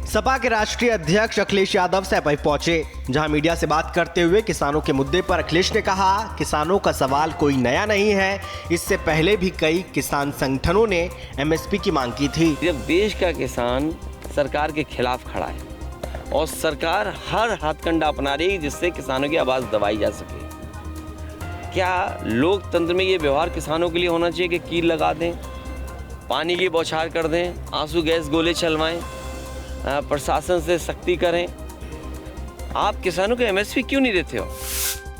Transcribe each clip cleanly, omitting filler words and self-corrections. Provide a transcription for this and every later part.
सपा के राष्ट्रीय अध्यक्ष अखिलेश यादव सपा पहुंचे, जहां मीडिया से बात करते हुए किसानों के मुद्दे पर अखिलेश ने कहा, किसानों का सवाल कोई नया नहीं है। इससे पहले भी कई किसान संगठनों ने एमएसपी की मांग की थी। जब देश का किसान सरकार के खिलाफ खड़ा है और सरकार हर हथकंडा अपना रही है जिससे किसानों की आवाज़ दबाई जा सके, क्या लोकतंत्र में ये व्यवहार किसानों के लिए होना चाहिए कि कील लगा दें, पानी की बौछार कर दें, आंसू गैस गोले चलवाएं, प्रशासन से सख्ती करें? आप किसानों को एमएसपी क्यों नहीं देते हो?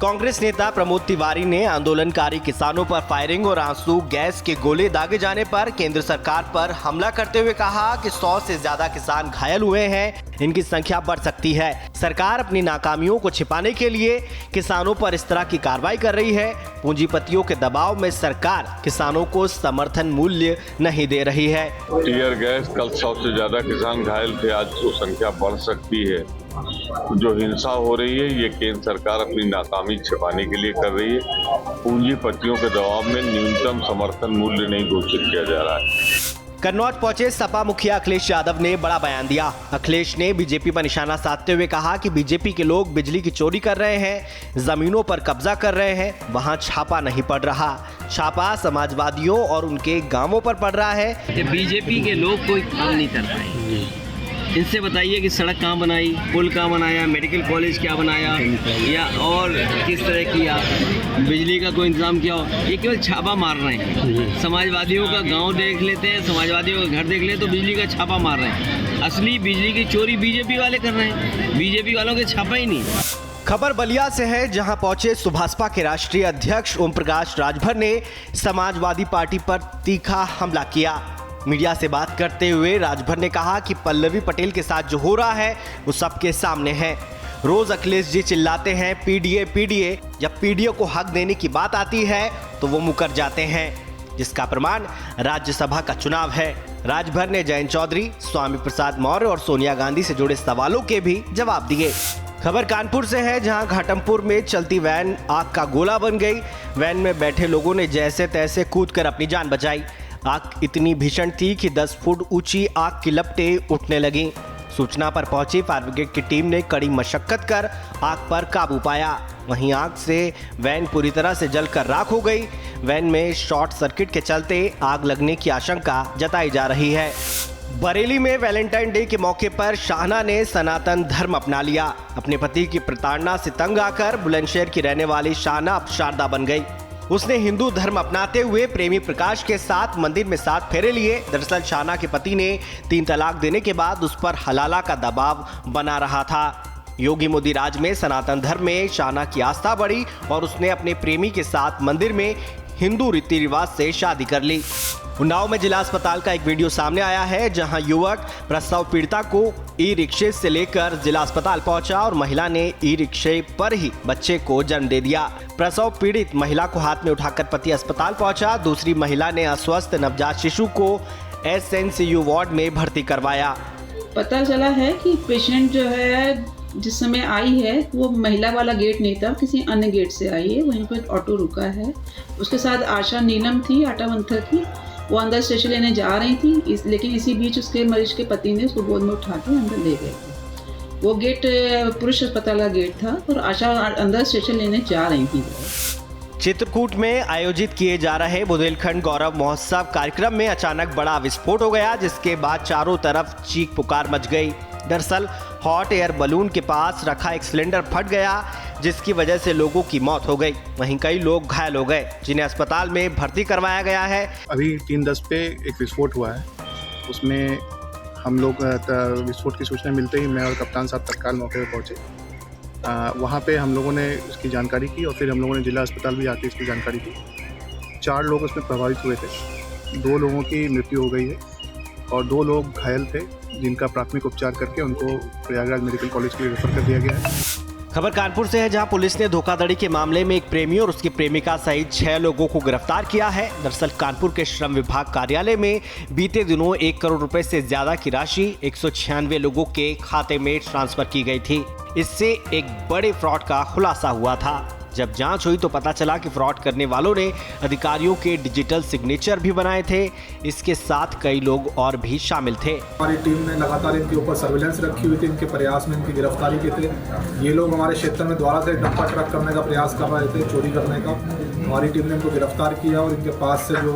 कांग्रेस नेता प्रमोद तिवारी ने आंदोलनकारी किसानों पर फायरिंग और आंसू गैस के गोले दागे जाने पर केंद्र सरकार पर हमला करते हुए कहा कि 100 से ज्यादा किसान घायल हुए हैं, इनकी संख्या बढ़ सकती है। सरकार अपनी नाकामियों को छिपाने के लिए किसानों पर इस तरह की कार्रवाई कर रही है। पूंजीपतियों के दबाव में सरकार किसानों को समर्थन मूल्य नहीं दे रही है। टीयर गैस, कल 100 से ज्यादा किसान घायल थे, आज वो संख्या बढ़ सकती है। जो हिंसा हो रही है ये केंद्र सरकार अपनी नाकामी छिपाने के लिए कर रही है। पूंजीपतियों के दबाव में न्यूनतम समर्थन मूल्य नहीं घोषित किया जा रहा है। कन्नौज पहुंचे सपा मुखिया अखिलेश यादव ने बड़ा बयान दिया। अखिलेश ने बीजेपी पर निशाना साधते हुए कहा कि बीजेपी के लोग बिजली की चोरी कर रहे हैं, जमीनों पर कब्जा कर रहे हैं, वहां छापा नहीं पड़ रहा। छापा समाजवादियों और उनके गांवों पर पड़ रहा है कि बीजेपी के लोग कोई काम नहीं कर पाए। इनसे बताइए कि सड़क कहाँ बनाई, पुल कहाँ बनाया, मेडिकल कॉलेज क्या बनाया या और किस तरह किया, बिजली का कोई इंतजाम किया हो। ये केवल छापा मार रहे हैं। समाजवादियों का गांव देख लेते हैं, समाजवादियों का घर देख लेते तो बिजली का छापा मार रहे हैं। असली बिजली की चोरी बीजेपी वाले कर रहे हैं, बीजेपी वालों के छापा ही नहीं। खबर बलिया से है, जहां पहुंचे सुभाषपा के राष्ट्रीय अध्यक्ष ओम प्रकाश राजभर ने समाजवादी पार्टी पर तीखा हमला किया। मीडिया से बात करते हुए राजभर ने कहा कि पल्लवी पटेल के साथ जो हो रहा है वो सबके सामने है। रोज अखिलेश जी चिल्लाते हैं पीडीए पीडीए, जब पीडीए को हक देने की बात आती है तो वो मुकर जाते हैं, जिसका प्रमाण राज्यसभा का चुनाव है। राजभर ने जयंत चौधरी, स्वामी प्रसाद मौर्य और सोनिया गांधी से जुड़े सवालों के भी जवाब दिए। खबर कानपुर से है, जहां घाटमपुर में चलती वैन आग का गोला बन गई। वैन में बैठे लोगों ने जैसे तैसे कूदकर अपनी जान बचाई। आग इतनी भीषण थी कि 10 फुट ऊंची आग की लपटें उठने लगीं। सूचना पर पहुंची फायर ब्रिगेड की टीम ने कड़ी मशक्कत कर आग पर काबू पाया। वहीं आग से वैन पूरी तरह से जलकर राख हो गई। वैन में शॉर्ट सर्किट के चलते आग लगने की आशंका जताई जा रही है। बरेली में वैलेंटाइन डे के मौके पर शाहना ने सनातन धर्म अपना लिया। अपने पति की प्रताड़ना से तंग आकर बुलंदशहर की रहने वाली शाहना अब शारदा बन गई। उसने हिंदू धर्म अपनाते हुए प्रेमी प्रकाश के साथ मंदिर में 7 फेरे लिए। दरअसल शाहना के पति ने 3 तलाक देने के बाद उस पर हलाला का दबाव बना रहा था। योगी मोदी राज में सनातन धर्म में शाहना की आस्था बढ़ी और उसने अपने प्रेमी के साथ मंदिर में हिंदू रीति रिवाज से शादी कर ली। उन्नाव में जिला अस्पताल का एक वीडियो सामने आया है, जहां युवक प्रसव पीड़िता को ई रिक्शे से लेकर जिला अस्पताल पहुंचा और महिला ने ई रिक्शे पर ही बच्चे को जन्म दे दिया। प्रसव पीड़ित महिला को हाथ में उठाकर पति अस्पताल पहुंचा। दूसरी महिला ने अस्वस्थ नवजात शिशु को एसएनसीयू वार्ड में भर्ती करवाया। पता चला है कि पेशेंट जो है जिस समय आई है वो महिला वाला गेट नहीं था, किसी अन्य गेट से आई है। वहीं पर ऑटो रुका है, उसके साथ आशा नीलम थी, आटा मंथर की, वो अंदर स्टेशन लेने जा रही थी। लेकिन इसी बीच उसके मरीज के पति ने उसको गोद में उठा के अंदर ले गए थे। वो गेट पुरुष अस्पताल का गेट था और आशा अंदर स्टेशन लेने जा रही थी। चित्रकूट में आयोजित किए जा रहे बुंदेलखंड गौरव महोत्सव कार्यक्रम में अचानक बड़ा विस्फोट हो गया, जिसके बाद चारों तरफ चीख पुकार मच गई। दरअसल हॉट एयर बलून के पास रखा एक सिलेंडर फट गया, जिसकी वजह से लोगों की मौत हो गई। वहीं कई लोग घायल हो गए, जिन्हें अस्पताल में भर्ती करवाया गया है। अभी 3:10 पे एक विस्फोट हुआ है। उसमें हम लोग विस्फोट की सूचना मिलते ही मैं और कप्तान साहब तत्काल मौके पर पहुँचे। वहाँ पे हम लोगों ने इसकी जानकारी की और फिर हम लोगों ने जिला अस्पताल भी आके इसकी जानकारी की। 4 लोग उसमें प्रभावित हुए थे। 2 लोगों की मृत्यु हो गई है और 2 लोग घायल थे, जिनका प्राथमिक उपचार करके उनको प्रयागराज मेडिकल कॉलेज के लिए रेफर कर दिया गया है। खबर कानपुर से है, जहां पुलिस ने धोखाधड़ी के मामले में एक प्रेमी और उसकी प्रेमिका सहित 6 लोगों को गिरफ्तार किया है। दरअसल कानपुर के श्रम विभाग कार्यालय में बीते दिनों 1 करोड़ रुपए से ज्यादा की राशि 196 लोगों के खाते में ट्रांसफर की गई थी। इससे एक बड़े फ्रॉड का खुलासा हुआ था। जब जांच हुई तो पता चला कि फ्रॉड करने वालों ने अधिकारियों के डिजिटल सिग्नेचर भी बनाए थे। इसके साथ कई लोग और भी शामिल थे। हमारी टीम ने लगातार इनके ऊपर सर्विलेंस रखी हुई थी, इनके प्रयास में इनकी गिरफ्तारी की थे। ये लोग हमारे क्षेत्र में द्वारा से डंपा ट्रक करने का प्रयास कर रहे थे, चोरी करने का। हमारी टीम ने इनको गिरफ्तार किया और इनके पास से जो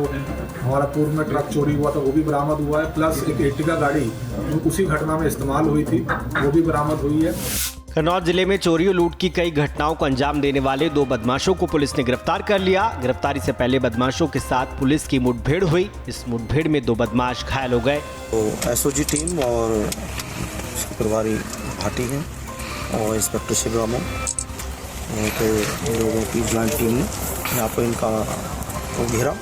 हमारा पूर्व में ट्रक चोरी हुआ था वो भी बरामद हुआ है, प्लस एक एर्टिगा गाड़ी जो उसी घटना में इस्तेमाल हुई थी वो भी बरामद हुई है। कन्नौज जिले में चोरी और लूट की कई घटनाओं को अंजाम देने वाले 2 बदमाशों को पुलिस ने गिरफ्तार कर लिया। गिरफ्तारी से पहले बदमाशों के साथ पुलिस की मुठभेड़ हुई। इस मुठभेड़ में 2 बदमाश घायल हो गए। तो एसओजी टीम और उसकी प्रभारी भाटी हैं और इंस्पेक्टर शिवरामो के लोगों की ज्वाइंट टीम ने यहाँ पर इनका घेरा।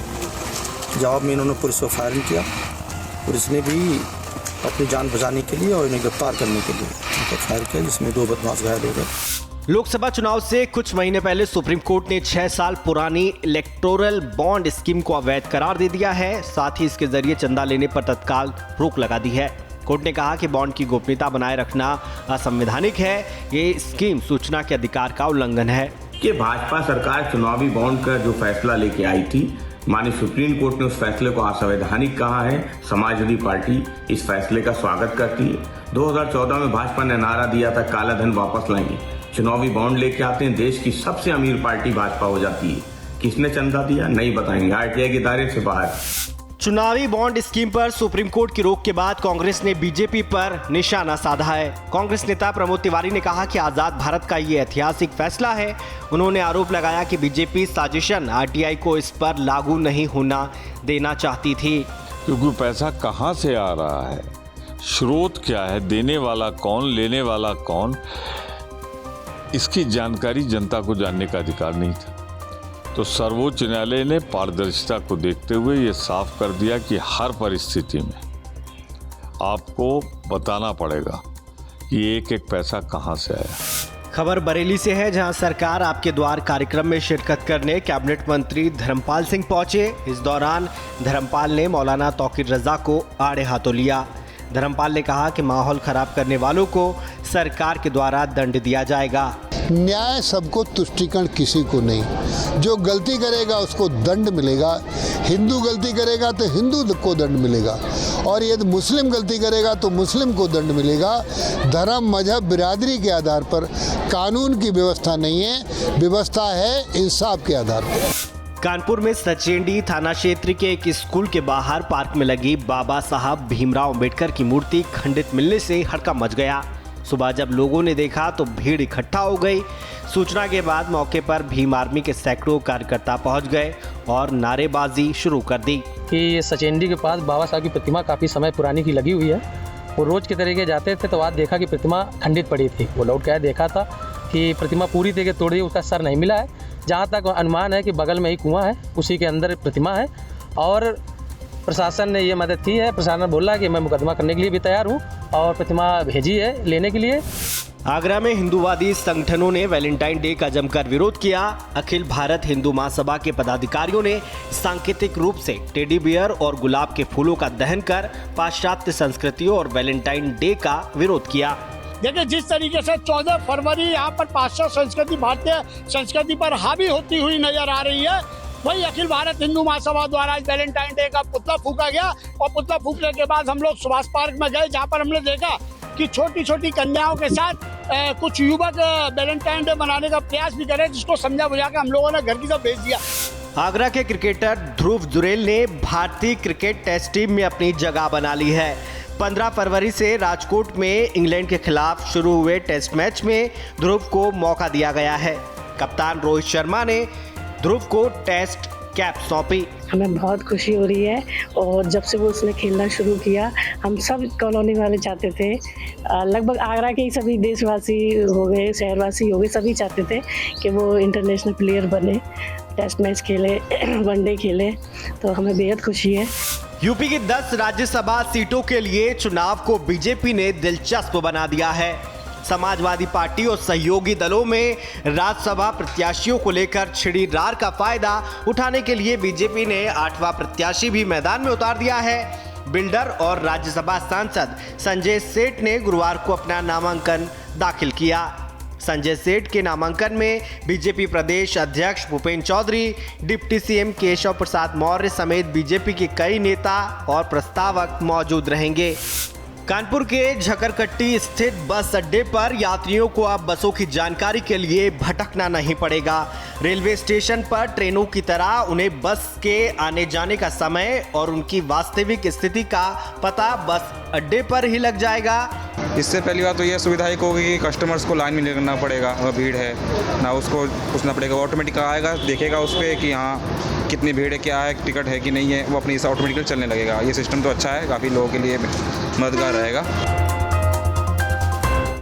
जवाब में इन्होंने पुलिस को फायरिंग किया। पुलिस ने भी अपनी जान बचाने के लिए और इन्हें गिरफ्तार करने के लिए इनको फायर किया, जिसमें 2 बदमाश घायल हो गए। लोकसभा चुनाव से कुछ महीने पहले सुप्रीम कोर्ट ने 6 साल पुरानी इलेक्टोरल बॉन्ड स्कीम को अवैध करार दे दिया है। साथ ही इसके जरिए चंदा लेने पर तत्काल रोक लगा दी है। कोर्ट ने कहा कि बॉन्ड की गोपनीयता बनाए रखना असंवैधानिक है। ये स्कीम सूचना के अधिकार का उल्लंघन है। कि भाजपा सरकार चुनावी बॉन्ड का जो फैसला लेके आई थी, माननीय सुप्रीम कोर्ट ने उस फैसले को असंवैधानिक कहा है। समाजवादी पार्टी इस फैसले का स्वागत करती है। 2014 में भाजपा ने नारा दिया था काला धन वापस लाएंगे, चुनावी बॉन्ड लेके आते हैं, देश की सबसे अमीर पार्टी भाजपा हो जाती है। किसने चंदा दिया नहीं बताएंगे, आरटीआई के दायरे से बाहर। चुनावी बॉन्ड स्कीम पर सुप्रीम कोर्ट की रोक के बाद कांग्रेस ने बीजेपी पर निशाना साधा है। कांग्रेस नेता प्रमोद तिवारी ने कहा कि आजाद भारत का ये ऐतिहासिक फैसला है। उन्होंने आरोप लगाया कि बीजेपी साजिशन आरटीआई को इस पर लागू नहीं होना देना चाहती थी। क्योंकि पैसा कहाँ से आ रहा है, स्रोत क्या है, देने वाला कौन, लेने वाला कौन, इसकी जानकारी जनता को जानने का अधिकार नहीं था। तो सर्वोच्च न्यायालय ने पारदर्शिता को देखते हुए ये साफ कर दिया कि हर परिस्थिति में आपको बताना पड़ेगा कि एक एक पैसा कहां से आया। खबर बरेली से है, जहां सरकार आपके द्वार कार्यक्रम में शिरकत करने कैबिनेट मंत्री धर्मपाल सिंह पहुंचे। इस दौरान धर्मपाल ने मौलाना तौकीर रजा को आड़े हाथों लिया। धर्मपाल ने कहा कि माहौल खराब करने वालों को सरकार के द्वारा दंड दिया जाएगा। न्याय सबको, तुष्टिकरण किसी को नहीं। जो गलती करेगा उसको दंड मिलेगा। हिंदू गलती करेगा तो हिंदू को दंड मिलेगा, और यदि मुस्लिम गलती करेगा तो मुस्लिम को दंड मिलेगा। धर्म, मजहब, बिरादरी के आधार पर कानून की व्यवस्था नहीं है, व्यवस्था है इंसाफ के आधार पर। कानपुर में सचेंडी थाना क्षेत्र के एक स्कूल के बाहर पार्क में लगी बाबा साहब भीमराव अंबेडकर की मूर्ति खंडित मिलने से हड़कंप मच गया। सुबह जब लोगों ने देखा तो भीड़ इकट्ठा हो गई। सूचना के बाद मौके पर भीम आर्मी के सैकड़ों कार्यकर्ता पहुंच गए और नारेबाजी शुरू कर दी कि सचेंडी के पास बाबा साहब की प्रतिमा काफ़ी समय पुरानी की लगी हुई है। वो रोज के तरीके जाते थे तो आज देखा कि प्रतिमा खंडित पड़ी थी। वो लौट के देखा था कि प्रतिमा पूरी तरीके तोड़ दी, उसका सर नहीं मिला है। जहाँ तक अनुमान है कि बगल में ही कुआं है, उसी के अंदर प्रतिमा है और प्रशासन ने ये मदद की है। प्रशासन बोला कि मैं मुकदमा करने के लिए भी तैयार हूँ और प्रतिमा भेजी है लेने के लिए। आगरा में हिंदूवादी संगठनों ने वैलेंटाइन डे का जमकर विरोध किया। अखिल भारत हिंदू महासभा के पदाधिकारियों ने सांकेतिक रूप से टेडी बियर और गुलाब के फूलों का दहन कर पाश्चात्य संस्कृतियों और वैलेंटाइन डे का विरोध किया। देखिए, जिस तरीके से 14 फरवरी यहाँ पर पाश्चात्य संस्कृति भारतीय संस्कृति पर हावी होती हुई नजर आ रही है, वही अखिल भारत हिंदू महासभा द्वारा वैलेंटाइन डे का पुतला फूका गया। और पुतला फूकने के बाद हम लोग सुभाष पार्क में गए, जहाँ पर हमने देखा कि छोटी छोटी कन्याओं के साथ कुछ युवक वैलेंटाइन डे मनाने का प्रयास भी करे, जिसको समझा बुझा के हम लोगों ने घर की तरफ भेज दिया। आगरा के क्रिकेटर ध्रुव जुरेल ने भारतीय क्रिकेट टेस्ट टीम में अपनी जगह बना ली है। 15 फरवरी से राजकोट में इंग्लैंड के खिलाफ शुरू हुए टेस्ट मैच में ध्रुव को मौका दिया गया है। कप्तान रोहित शर्मा ने ध्रुव को टेस्ट कैप सौंपी। हमें बहुत खुशी हो रही है और जब से वो उसने खेलना शुरू किया, हम सब कॉलोनी वाले चाहते थे, लगभग आगरा के ही सभी देशवासी हो गए, शहरवासी हो गए, सभी चाहते थे कि वो इंटरनेशनल प्लेयर बने, टेस्ट मैच खेले, वनडे खेले, तो हमें बेहद खुशी है। यूपी की 10 राज्यसभा सीटों के लिए चुनाव को बीजेपी ने दिलचस्प बना दिया है। समाजवादी पार्टी और सहयोगी दलों में राज्यसभा प्रत्याशियों को लेकर छिड़ी रार का फायदा उठाने के लिए बीजेपी ने 8वां प्रत्याशी भी मैदान में उतार दिया है। बिल्डर और राज्यसभा सांसद संजय सेठ ने गुरुवार को अपना नामांकन दाखिल किया। संजय सेठ के नामांकन में बीजेपी प्रदेश अध्यक्ष भूपेंद्र चौधरी, डिप्टी सीएम केशव प्रसाद मौर्य समेत बीजेपी के कई नेता और प्रस्तावक मौजूद रहेंगे। कानपुर के झकरकट्टी स्थित बस अड्डे पर यात्रियों को अब बसों की जानकारी के लिए भटकना नहीं पड़ेगा। रेलवे स्टेशन पर ट्रेनों की तरह उन्हें बस के आने जाने का समय और उनकी वास्तविक स्थिति का पता बस अड्डे पर ही लग जाएगा। इससे पहली बात तो यह सुविधा एक होगी कि कस्टमर्स को लाइन में नहीं लगना पड़ेगा, अगर भीड़ है ना उसको पूछना पड़ेगा, ऑटोमेटिक आएगा, देखेगा उस पर कि हाँ कितनी भीड़ है, क्या है, टिकट है कि नहीं है, वो अपनी ऑटोमेटिकली चलने लगेगा। ये सिस्टम तो अच्छा है, काफ़ी लोगों के लिए मददगार रहेगा।